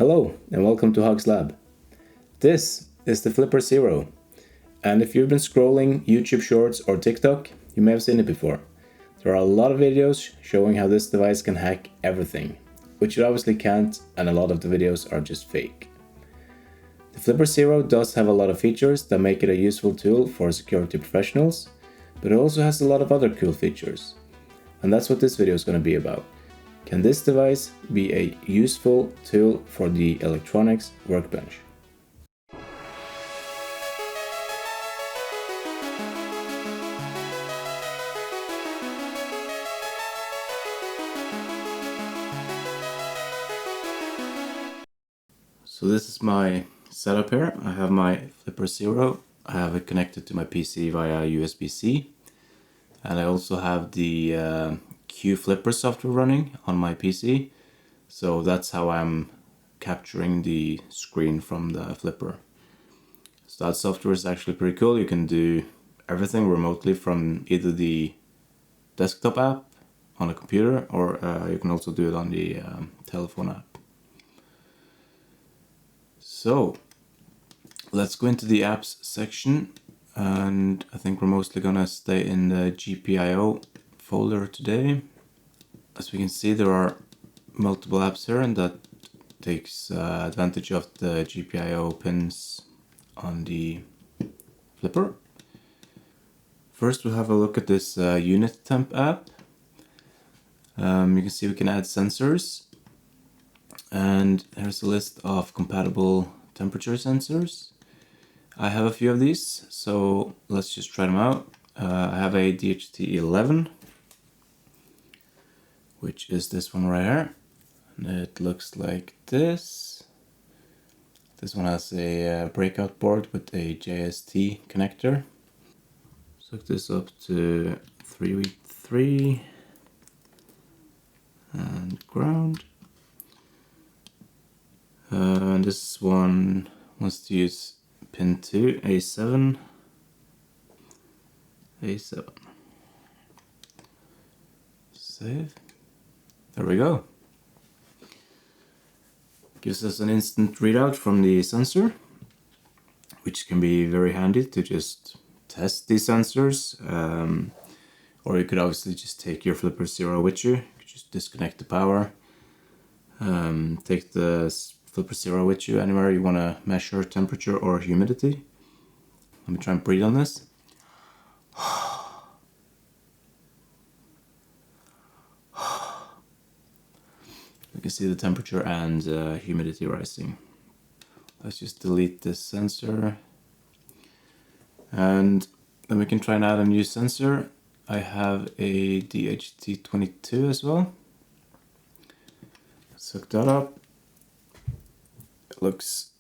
Hello and welcome to HAG'S Lab. This is the Flipper Zero, and if you've been scrolling YouTube Shorts or TikTok, you may have seen it before. There are a lot of videos showing how this device can hack everything, which it obviously can't, and a lot of the videos are just fake. The Flipper Zero does have a lot of features that make it a useful tool for security professionals, but it also has a lot of other cool features. And that's what this video is going to be about. Can this device be a useful tool for the electronics workbench? So this is my setup here. I have my Flipper Zero. I have it connected to my PC via USB-C. And I also have the qFlipper software running on my PC. So that's how I'm capturing the screen from the Flipper. So that software is actually pretty cool. You can do everything remotely from either the desktop app on a computer, or you can also do it on the telephone app. So let's go into the apps section, and I think we're mostly gonna stay in the GPIO folder today. As we can see, there are multiple apps here, and that takes advantage of the GPIO pins on the Flipper. First, we'll have a look at this Unitemp app. You can see we can add sensors, and here's a list of compatible temperature sensors. I have a few of these, so let's just try them out. I have a DHT11, which is this one right here, and it looks like this. This one has a breakout board with a JST connector. Let's hook this up to 3 and ground. And this one wants to use pin 2, A7. Save. There we go. Gives us an instant readout from the sensor, which can be very handy to just test these sensors. Or you could obviously just take your Flipper Zero with you. You could just disconnect the power. Take the Flipper Zero with you anywhere you want to measure temperature or humidity. Let me try and breathe on this. You can see the temperature and humidity rising. Let's just delete this sensor. And then we can try and add a new sensor. I have a DHT22 as well. Let's hook that up. It looks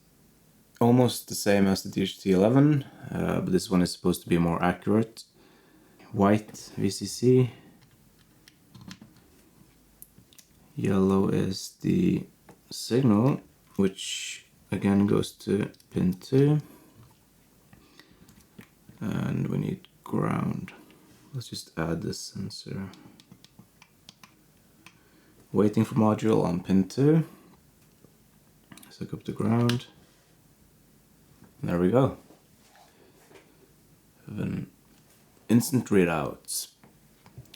almost the same as the DHT11, but this one is supposed to be more accurate. White VCC. Yellow is the signal, which again goes to pin 2. And we need ground. Let's just add this sensor. Waiting for module on pin 2. Let's hook up the ground. And there we go. Have an instant readout.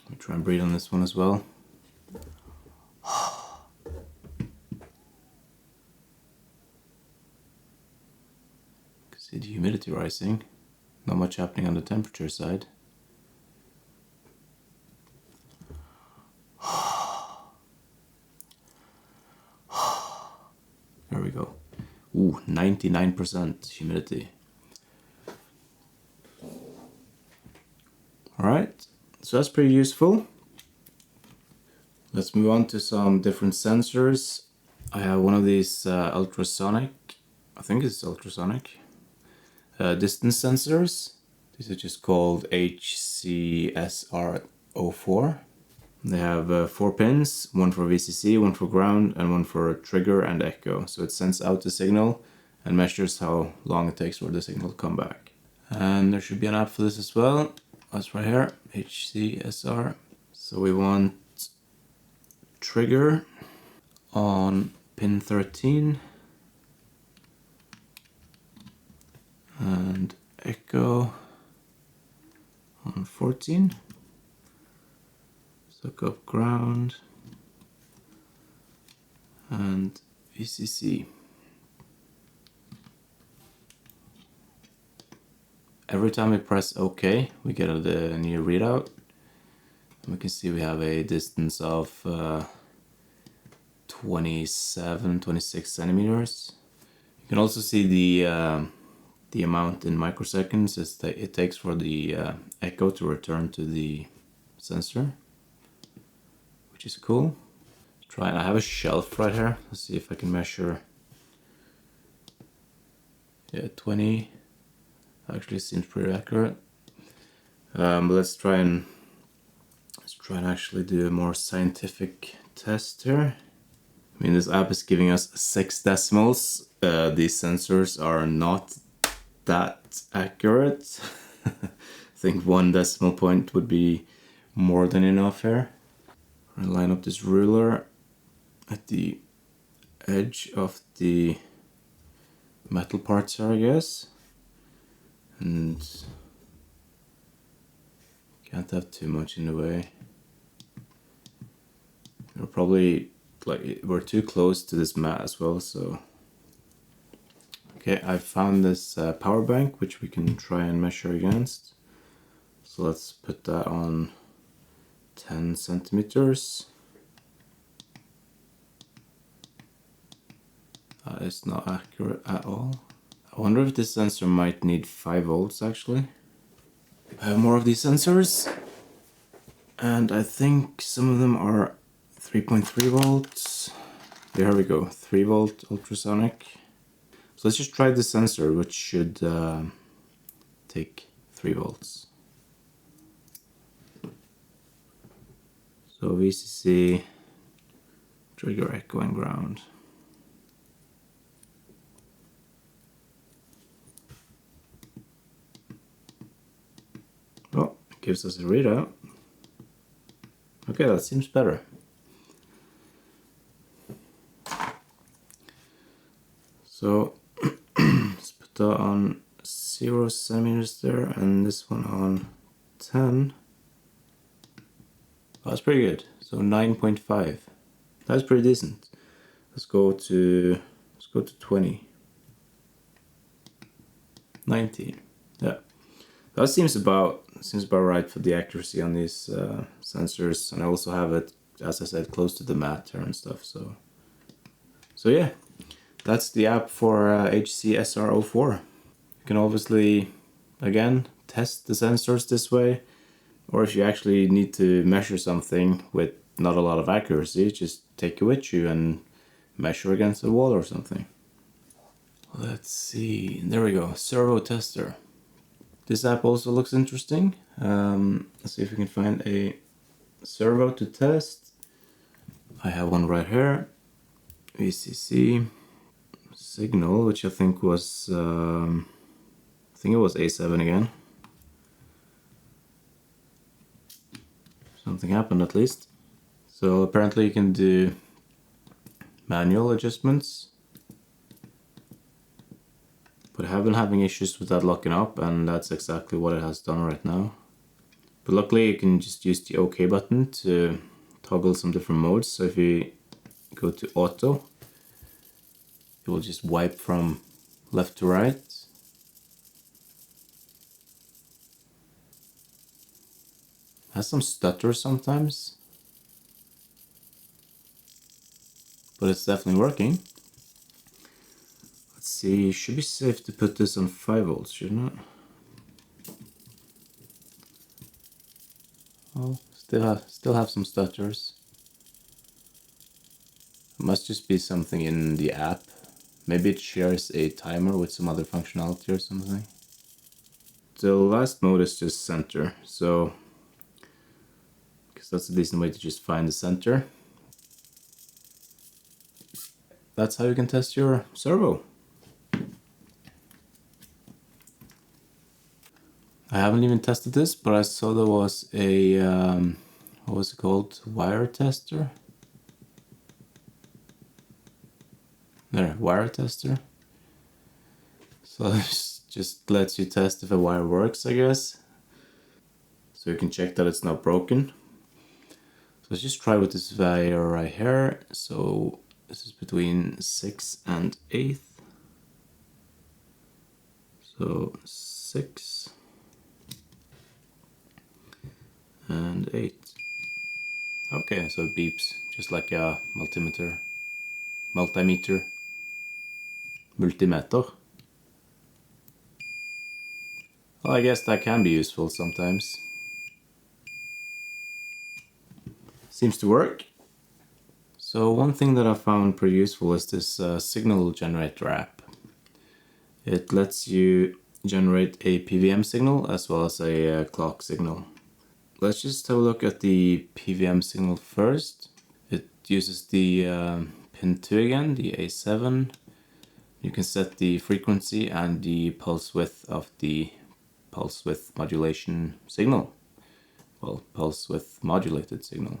Let me try and breathe on this one as well. See the humidity rising. Not much happening on the temperature side. There we go. Ooh, 99% humidity. Alright, so that's pretty useful. Let's move on to some different sensors. I have one of these ultrasonic, I think it's ultrasonic, distance sensors. These are just called HCSR04. They have 4 pins, one for VCC, one for ground, and one for trigger and echo. So it sends out the signal and measures how long it takes for the signal to come back. And there should be an app for this as well. That's right here, HCSR. So we want trigger on pin 13. and echo on 14. Look up ground and VCC. Every time we press OK, we get a new readout. And we can see we have a distance of 26 centimeters. You can also see the amount in microseconds it takes for the echo to return to the sensor, which is cool. Try, I have a shelf right here. Let's see if I can measure. Yeah, 20 actually seems pretty accurate. But let's try and actually do a more scientific test here. I mean, this app is giving us 6 decimals. These sensors are not that accurate. I think 1 decimal point would be more than enough here. I'm gonna line up this ruler at the edge of the metal parts here, I guess. And can't have too much in the way. We're probably we're too close to this mat as well, so. Okay, I found this power bank which we can try and measure against. So let's put that on 10 centimeters. That is not accurate at all. I wonder if this sensor might need 5 volts actually. I have more of these sensors, and I think some of them are 3.3 volts. There we go, 3 volt ultrasonic. So let's just try the sensor, which should take 3 volts. So VCC, trigger, echo, and ground. Oh, it gives us a readout. Okay, that seems better. So let's put that on 0 centimeters there, and this one on 10. Oh, that's pretty good. So 9.5. That's pretty decent. Let's go to 20. 19. Yeah, that seems about right for the accuracy on these sensors, and I also have it, as I said, close to the mat here and stuff. So yeah, that's the app for HCSR04. You can obviously, again, test the sensors this way, or if you actually need to measure something with not a lot of accuracy, just take it with you and measure against the wall or something. Let's see, there we go, ServoTester. This app also looks interesting. Let's see if we can find a servo to test. I have one right here. VCC signal, which I think was it was A7 again. Something happened at least. So apparently you can do manual adjustments, but I have been having issues with that locking up, and that's exactly what it has done right now. But luckily you can just use the OK button to toggle some different modes. So if you go to auto, it will just wipe from left to right. It has some stutter sometimes, but it's definitely working. Let's see, should be safe to put this on 5 volts, shouldn't it? Oh, still have some stutters. It must just be something in the app. Maybe it shares a timer with some other functionality or something. The last mode is just center, so because that's a decent way to just find the center. That's how you can test your servo. I haven't even tested this, but I saw there was a what was it called? Wire tester. There, wire tester. So just lets you test if a wire works, I guess. So you can check that it's not broken. So let's just try with this wire right here. So this is between 6th and 8th. So 6 and 8. Okay, so it beeps just like a multimeter. Multimeter. Well, I guess that can be useful sometimes. Seems to work. So one thing that I found pretty useful is this signal generator app. It lets you generate a PWM signal as well as a clock signal. Let's just have a look at the PWM signal first. It uses the pin 2 again, the A7. You can set the frequency and the pulse width of the pulse width modulation signal. Well, pulse width modulated signal.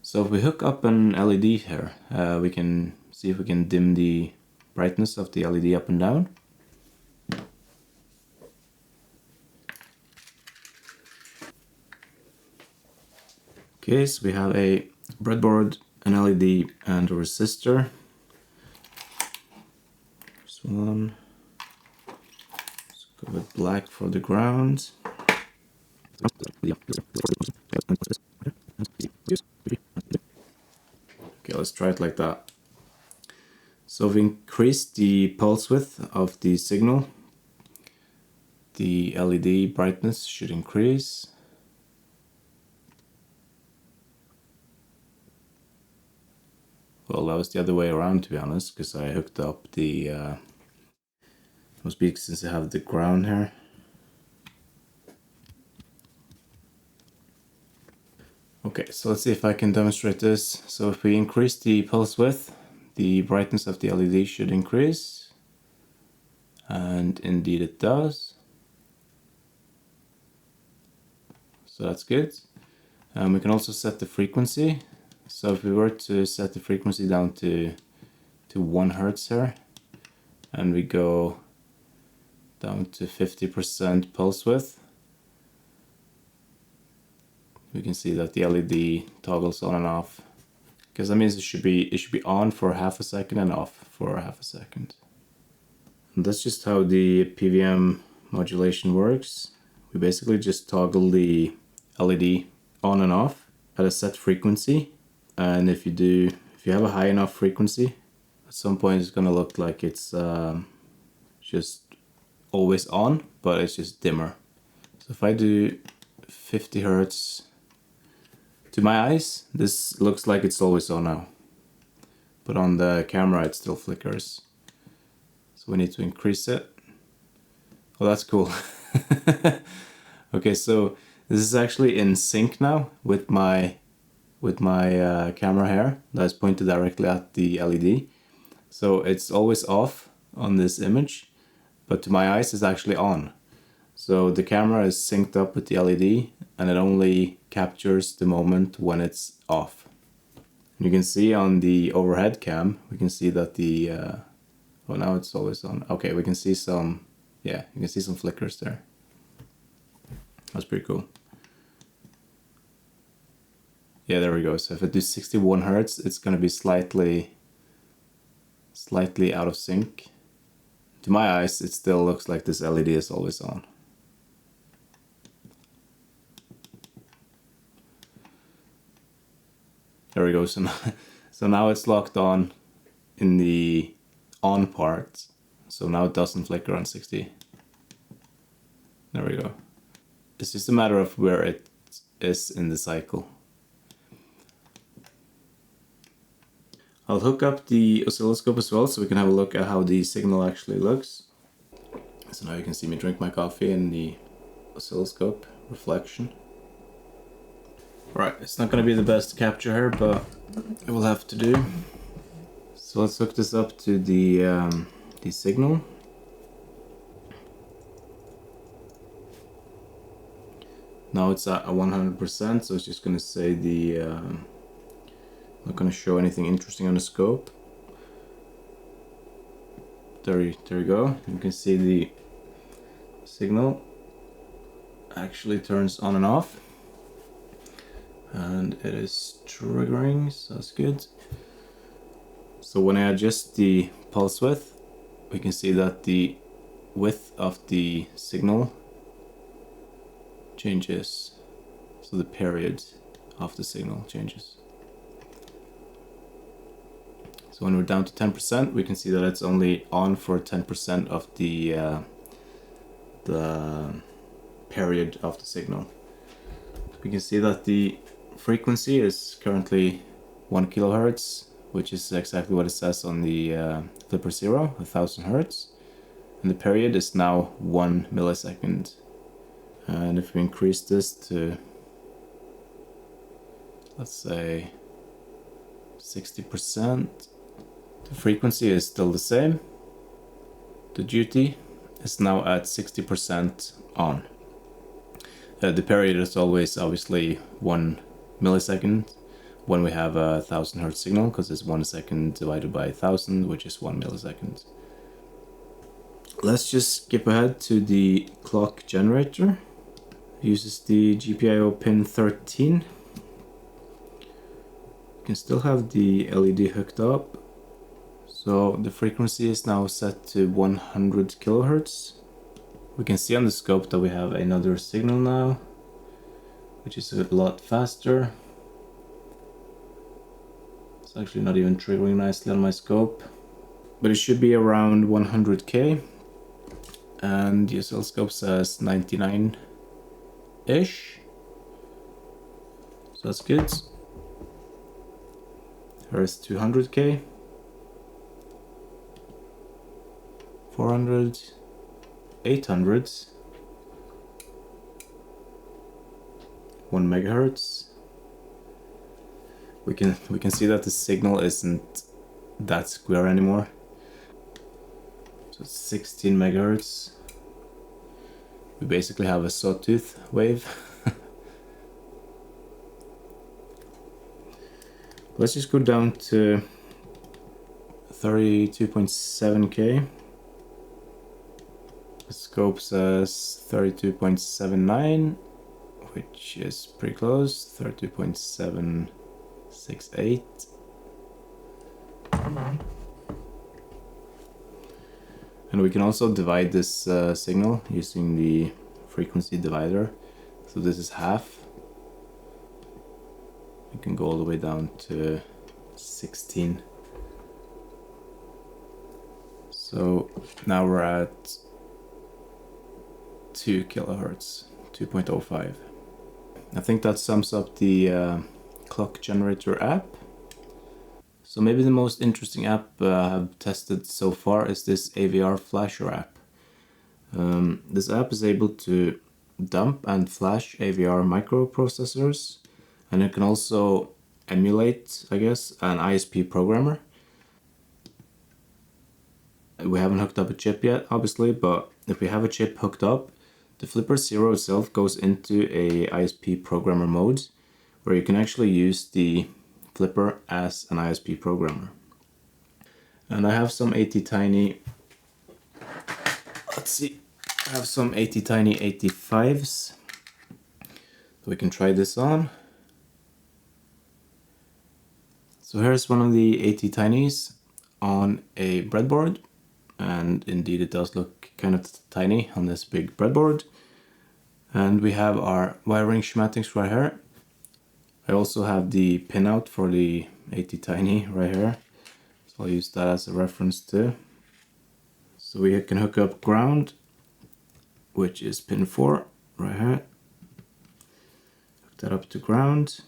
So if we hook up an LED here, we can see if we can dim the brightness of the LED up and down. Okay, so we have a breadboard, an LED, and a resistor. This one. Let's go with black for the ground. Okay, let's try it like that. So if we increase the pulse width of the signal, the LED brightness should increase. Well, that was the other way around, to be honest, because I hooked up the must be since I have the ground here. Okay, so let's see if I can demonstrate this. So if we increase the pulse width, the brightness of the LED should increase. And indeed it does. So that's good. We can also set the frequency. So if we were to set the frequency down to 1 Hertz here, and we go down to 50% pulse width, we can see that the LED toggles on and off. Because that means it should be on for half a second and off for half a second. And that's just how the PWM modulation works. We basically just toggle the LED on and off at a set frequency. And if you have a high enough frequency, at some point it's gonna look like it's just always on, but it's just dimmer. So if I do 50 Hertz, to my eyes, this looks like it's always on now. But on the camera it still flickers. So we need to increase it. Oh, that's cool. Okay, so this is actually in sync now with my camera here that's pointed directly at the LED. So it's always off on this image, but to my eyes it's actually on. So the camera is synced up with the LED and it only captures the moment when it's off. You can see on the overhead cam, we can see that the oh, now it's always on. Okay, we can see some, yeah, you can see some flickers there. That's pretty cool. Yeah, there we go. So if I do 61 Hertz, it's going to be slightly out of sync. To my eyes, it still looks like this LED is always on. There we go. So now it's locked on in the on part. So now it doesn't flicker on 60. There we go. It's just a matter of where it is in the cycle. I'll hook up the oscilloscope as well so we can have a look at how the signal actually looks. So now you can see me drink my coffee in the oscilloscope reflection. Right, it's not going to be the best capture here, but it will have to do. So let's hook this up to the signal. Now it's at 100%, so it's just going to say not going to show anything interesting on the scope. There you go. You can see signal actually turns on and off, and it is triggering, so that's good. So when I adjust the pulse width, we can see that the width of the signal changes, so the period of the signal changes. So when we're down to 10%, we can see that it's only on for 10% of the period of the signal. We can see that the frequency is currently 1 kilohertz, which is exactly what it says on the Flipper 0, 1000 hertz. And the period is now 1 millisecond. And if we increase this to, let's say, 60%, the frequency is still the same. The duty is now at 60% on. The period is always obviously 1 millisecond when we have a 1000 hertz signal, because it's 1 second divided by 1000, which is 1 millisecond. Let's just skip ahead to the clock generator. It uses the GPIO pin 13. You can still have the LED hooked up. So the frequency is now set to 100 kilohertz. We can see on the scope that we have another signal now, which is a lot faster. It's actually not even triggering nicely on my scope, but it should be around 100k, and the oscilloscope says 99-ish, so that's good. Here's 200k, 400, 800, 1 megahertz. We can see that the signal isn't that square anymore. So it's 16 megahertz. We basically have a sawtooth wave. Let's just go down to 32.7k. The scope says 32.79, which is pretty close, 32.768. And we can also divide this signal using the frequency divider. So this is half. We can go all the way down to 16. So now we're at 2 kilohertz, 2.05. I think that sums up the clock generator app. So maybe the most interesting app I've tested so far is this AVR Flasher app. This app is able to dump and flash AVR microprocessors, and it can also emulate, I guess, an ISP programmer. We haven't hooked up a chip yet, obviously, but if we have a chip hooked up, the Flipper 0 itself goes into a ISP programmer mode, where you can actually use the Flipper as an ISP programmer. And I have some ATtiny, let's see, I have some ATtiny 85s. So we can try this on. So here's one of the ATtinys on a breadboard, and indeed it does look kind of tiny on this big breadboard. And we have our wiring schematics right here. I also have the pinout for the ATtiny right here, so I'll use that as a reference too. So we can hook up ground, which is pin 4 right here. Hook that up to ground.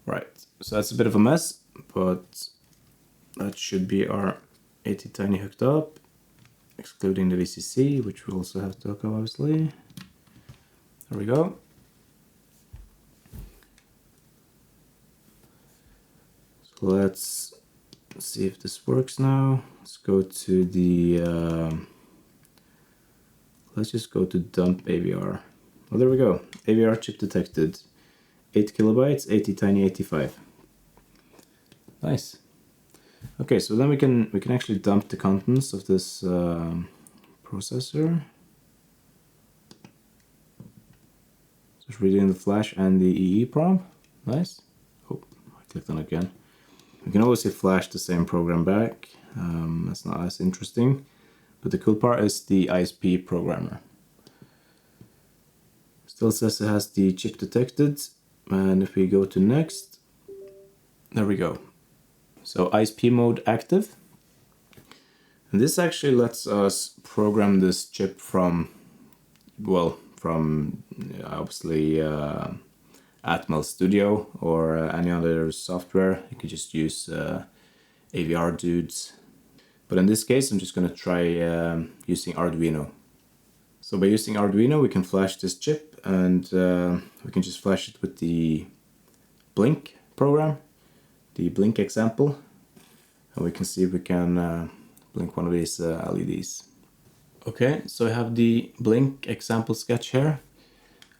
Right, so that's a bit of a mess, but that should be our ATtiny hooked up, excluding the VCC, which we also have to hook up, obviously. There we go. So let's see if this works now. Let's go to the, let's just go to dump AVR. Oh, there we go. AVR chip detected. 8 kilobytes, ATtiny 85. Nice. Okay, so then we can actually dump the contents of this processor. Just reading the flash and the EEPROM. Nice. Oh, I clicked on it again. We can obviously flash the same program back. That's not as interesting. But the cool part is the ISP programmer. Still says it has the chip detected. And if we go to next, there we go. So ISP mode active. And this actually lets us program this chip from obviously Atmel Studio or any other software. You could just use AVR dudes. But in this case, I'm just going to try using Arduino. So by using Arduino, we can flash this chip, and we can just flash it with the Blink program, the Blink example. And we can see if we can blink one of these LEDs. Okay, so I have the Blink example sketch here.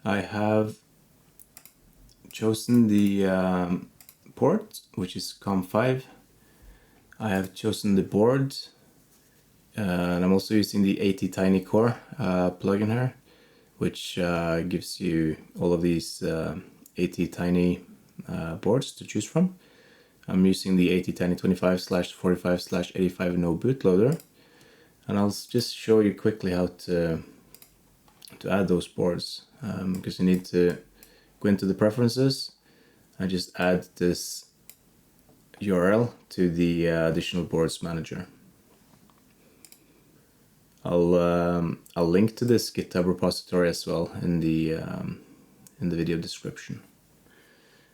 I have chosen the port, which is COM5. I have chosen the board, and I'm also using the ATTinyCore plugin here, which gives you all of these ATTiny boards to choose from. I'm using the ATTiny25/45/85 no bootloader, and I'll just show you quickly how to add those boards, because you need to go into the preferences and just add this URL to the additional boards manager. I'll link to this GitHub repository as well in the video description.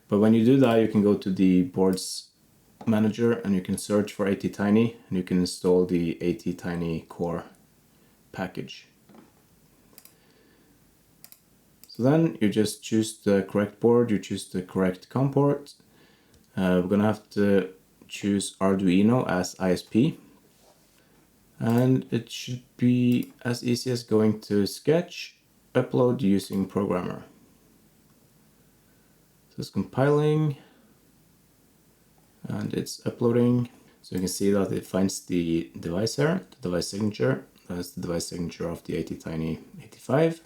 But when you do that, you can go to the boards manager and you can search for ATTiny, and you can install the ATTinyCore package. So then you just choose the correct board, you choose the correct COM port. We're gonna have to choose Arduino as ISP. And it should be as easy as going to Sketch, upload using programmer. So it's compiling and it's uploading. So you can see that it finds the device here, the device signature. That's the device signature of the ATTiny85.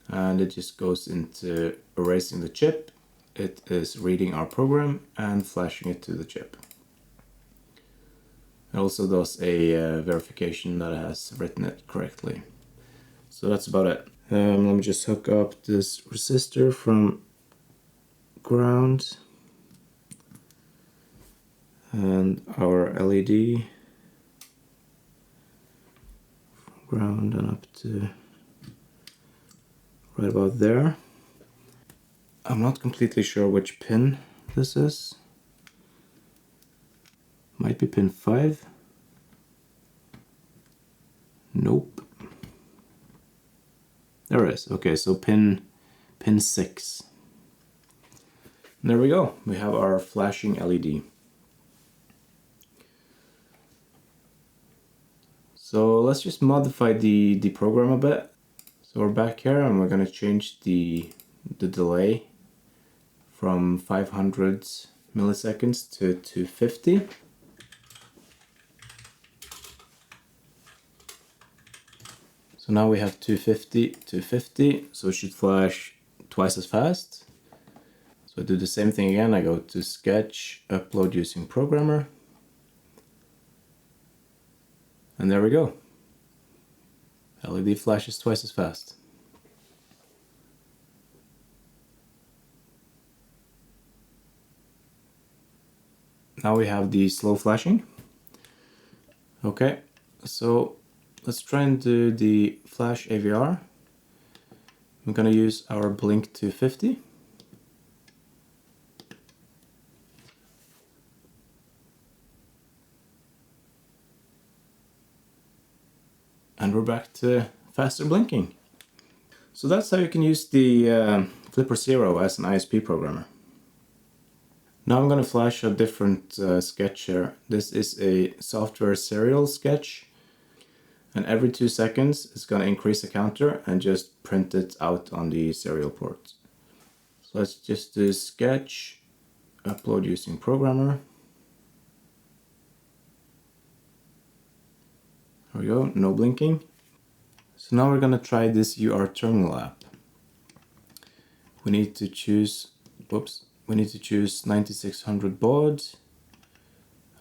And it just goes into erasing the chip. It is reading our program and flashing it to the chip. It also does a verification that it has written it correctly. So that's about it. Let me just hook up this resistor from ground and our LED from ground and up to right about there. I'm not completely sure which pin this is. Might be pin 5. Nope. There it is. Okay, so pin 6. And there we go. We have our flashing LED. So let's just modify the program a bit. So we're back here and we're going to change the delay from 500 milliseconds to 250. So now we have 250, so it should flash twice as fast. So I do the same thing again. I go to Sketch, upload using programmer. And there we go. LED flashes twice as fast. Now we have the slow flashing. Okay, so let's try and do the flash AVR. I'm gonna use our Blink 250. And we're back to faster blinking. So that's how you can use the qFlipper Zero as an ISP programmer. Now I'm going to flash a different sketch here. This is a software serial sketch. And every 2 seconds it's going to increase the counter and just print it out on the serial port. So let's just do sketch, upload using programmer. There we go, no blinking. So now we're gonna try this UART Terminal app. We need to choose, we need to choose 9600 baud,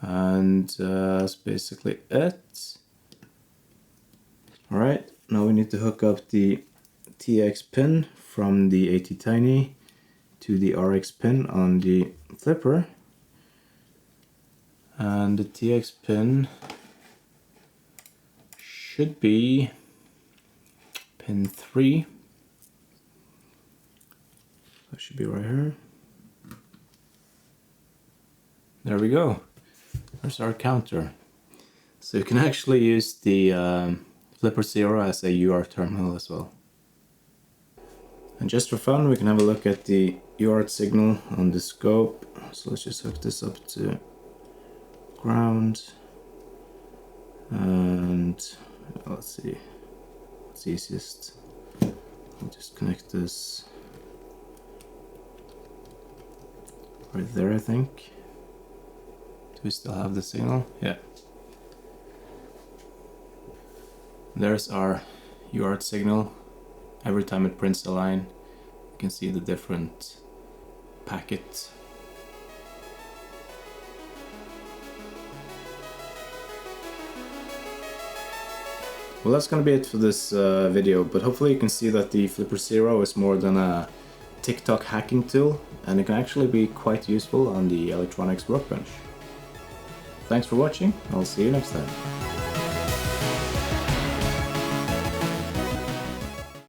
and that's basically it. Alright, now we need to hook up the TX pin from the AT-Tiny to the RX pin on the flipper. And the TX pin should be pin 3. That should be right here. There we go. There's our counter. So you can actually use the Flipper Zero as a UART terminal as well. And just for fun, we can have a look at the UART signal on the scope. So let's just hook this up to ground. And let's see what's easiest. I'll just connect this right there, I think. Do we still have the signal? Yeah. There's our UART signal. Every time it prints a line, you can see the different packets. Well, that's gonna be it for this video, but hopefully you can see that the Flipper Zero is more than a TikTok hacking tool, and it can actually be quite useful on the electronics workbench. Thanks for watching, I'll see you next time.